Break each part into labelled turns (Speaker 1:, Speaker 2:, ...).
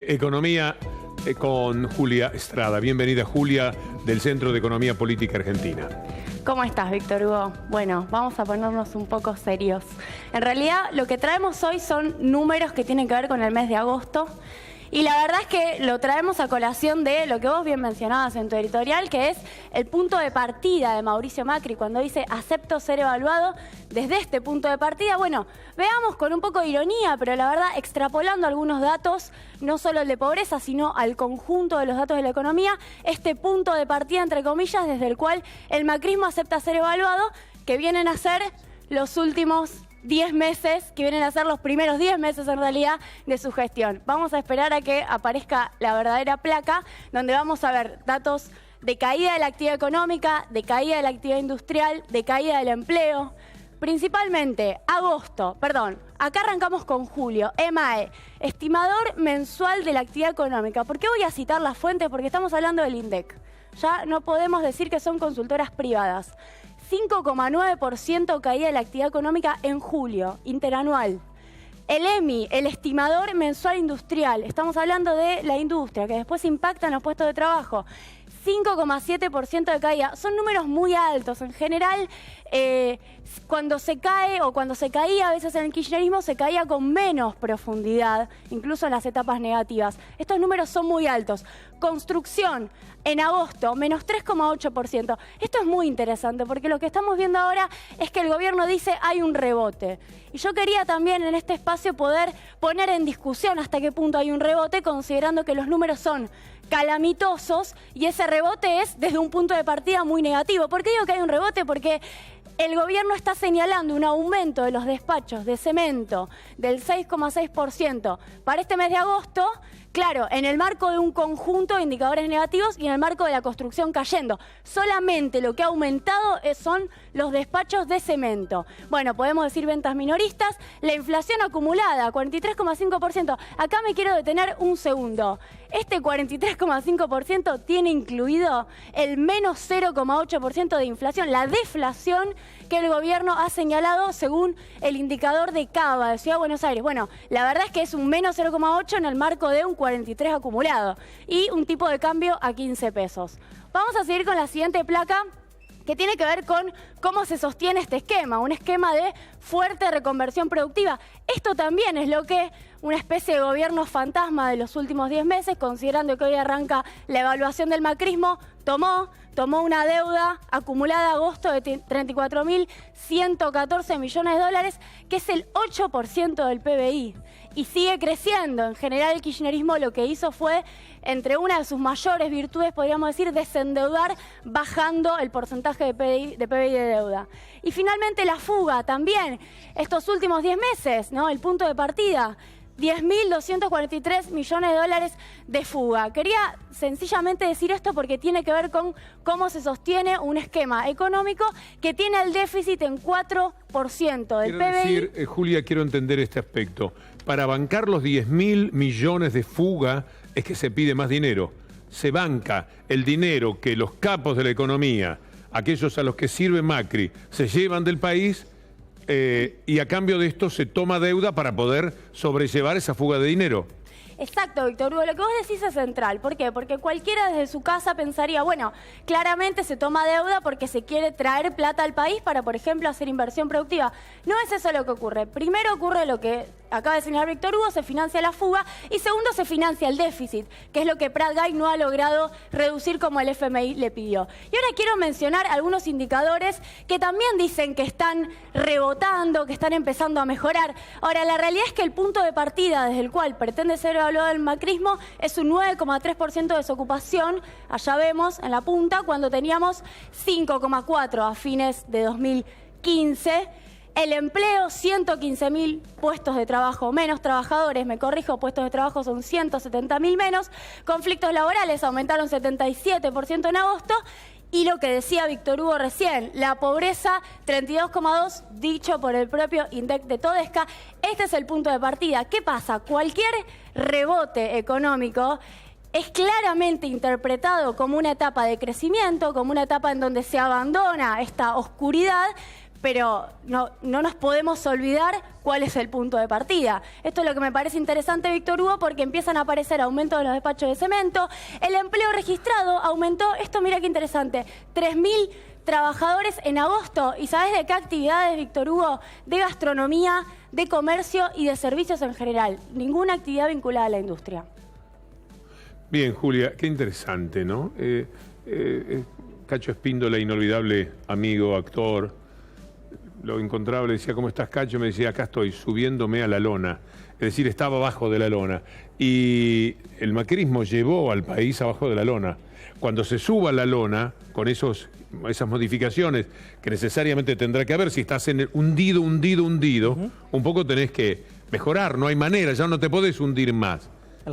Speaker 1: Economía con Julia Estrada. Bienvenida, Julia, del Centro de Economía Política Argentina.
Speaker 2: ¿Cómo estás, Víctor Hugo? Bueno, vamos a ponernos un poco serios. En realidad, lo que traemos hoy son números que tienen que ver con el mes de agosto. Y la verdad es que lo traemos a colación de lo que vos bien mencionabas en tu editorial, que es el punto de partida de Mauricio Macri, cuando dice acepto ser evaluado desde este punto de partida. Bueno, veamos con un poco de ironía, pero la verdad extrapolando algunos datos, no solo el de pobreza, sino al conjunto de los datos de la economía, este punto de partida, entre comillas, desde el cual el macrismo acepta ser evaluado, que vienen a ser los últimos 10 meses, que vienen a ser los primeros 10 meses en realidad de su gestión. Vamos a esperar a que aparezca la verdadera placa, donde vamos a ver datos de caída de la actividad económica, de caída de la actividad industrial, de caída del empleo. Principalmente, acá arrancamos con julio, EMAE, estimador mensual de la actividad económica. ¿Por qué voy a citar las fuentes? Porque estamos hablando del INDEC. Ya no podemos decir que son consultoras privadas. 5,9% caída de la actividad económica en julio, interanual. El EMI, el estimador mensual industrial, estamos hablando de la industria, que después impacta en los puestos de trabajo. 5,7% de caída. Son números muy altos. En general, cuando se cae o cuando se caía a veces en el kirchnerismo, se caía con menos profundidad, incluso en las etapas negativas. Estos números son muy altos. Construcción, en agosto, menos 3,8%. Esto es muy interesante porque lo que estamos viendo ahora es que el gobierno dice hay un rebote. Y yo quería también en este espacio poder poner en discusión hasta qué punto hay un rebote, considerando que los números son calamitosos y ese rebote es desde un punto de partida muy negativo. ¿Por qué digo que hay un rebote? Porque el gobierno está señalando un aumento de los despachos de cemento del 6,6% para este mes de agosto, claro, en el marco de un conjunto de indicadores negativos y en el marco de la construcción cayendo. Solamente lo que ha aumentado son los despachos de cemento. Bueno, podemos decir ventas minoristas, la inflación acumulada, 43,5%. Acá me quiero detener un segundo. Este 43,5% tiene incluido el menos 0,8% de inflación, la deflación que el gobierno ha señalado según el indicador de Cava de Ciudad de Buenos Aires. Bueno, la verdad es que es un menos 0,8 en el marco de un 43 acumulado y un tipo de cambio a 15 pesos. Vamos a seguir con la siguiente placa, que tiene que ver con cómo se sostiene este esquema, un esquema de fuerte reconversión productiva. Esto también es lo que una especie de gobierno fantasma de los últimos 10 meses, considerando que hoy arranca la evaluación del macrismo, tomó una deuda acumulada a agosto de 34.114 millones de dólares, que es el 8% del PBI. Y sigue creciendo. En general, el kirchnerismo lo que hizo fue, entre una de sus mayores virtudes, podríamos decir, desendeudar, bajando el porcentaje de PBI de deuda. Y finalmente la fuga también, estos últimos 10 meses, ¿no? El punto de partida, 10.243 millones de dólares de fuga. Quería sencillamente decir esto porque tiene que ver con cómo se sostiene un esquema económico que tiene el déficit en 4% del PBI.
Speaker 1: Quiero decir, Julia, quiero entender este aspecto. Para bancar los 10.000 millones de fuga es que se pide más dinero. Se banca el dinero que los capos de la economía, aquellos a los que sirve Macri, se llevan del país. Y a cambio de esto se toma deuda para poder sobrellevar esa fuga de dinero.
Speaker 2: Exacto, Víctor Hugo, lo que vos decís es central. ¿Por qué? Porque cualquiera desde su casa pensaría, bueno, claramente se toma deuda porque se quiere traer plata al país para, por ejemplo, hacer inversión productiva. No es eso lo que ocurre. Primero ocurre lo que acaba de señalar Víctor Hugo, se financia la fuga, y segundo se financia el déficit, que es lo que Prat Gay no ha logrado reducir como el FMI le pidió. Y ahora quiero mencionar algunos indicadores que también dicen que están rebotando, que están empezando a mejorar. Ahora, la realidad es que el punto de partida desde el cual pretende ser evaluado el macrismo es un 9,3% de desocupación, allá vemos en la punta, cuando teníamos 5,4% a fines de 2015. El empleo, 115.000 puestos de trabajo menos, trabajadores, puestos de trabajo son 170.000 menos, conflictos laborales aumentaron 77% en agosto, y lo que decía Víctor Hugo recién, la pobreza 32,2%, dicho por el propio INDEC de Todesca. Este es el punto de partida. ¿Qué pasa? Cualquier rebote económico es claramente interpretado como una etapa de crecimiento, como una etapa en donde se abandona esta oscuridad, pero no nos podemos olvidar cuál es el punto de partida. Esto es lo que me parece interesante, Víctor Hugo, porque empiezan a aparecer aumentos de los despachos de cemento, el empleo registrado aumentó, esto mira qué interesante, 3.000 trabajadores en agosto. ¿Y sabes de qué actividades, Víctor Hugo? De gastronomía, de comercio y de servicios en general. Ninguna actividad vinculada a la industria.
Speaker 1: Bien, Julia, qué interesante, ¿no? Cacho Espíndola, inolvidable amigo, actor, lo encontraba, le decía, ¿cómo estás, Cacho? Me decía, acá estoy, subiéndome a la lona. Es decir, estaba abajo de la lona. Y el macrismo llevó al país abajo de la lona. Cuando se suba a la lona, con esas modificaciones que necesariamente tendrá que haber, si estás en el hundido, un poco tenés que mejorar, no hay manera, ya no te podés hundir más.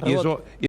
Speaker 1: Y eso...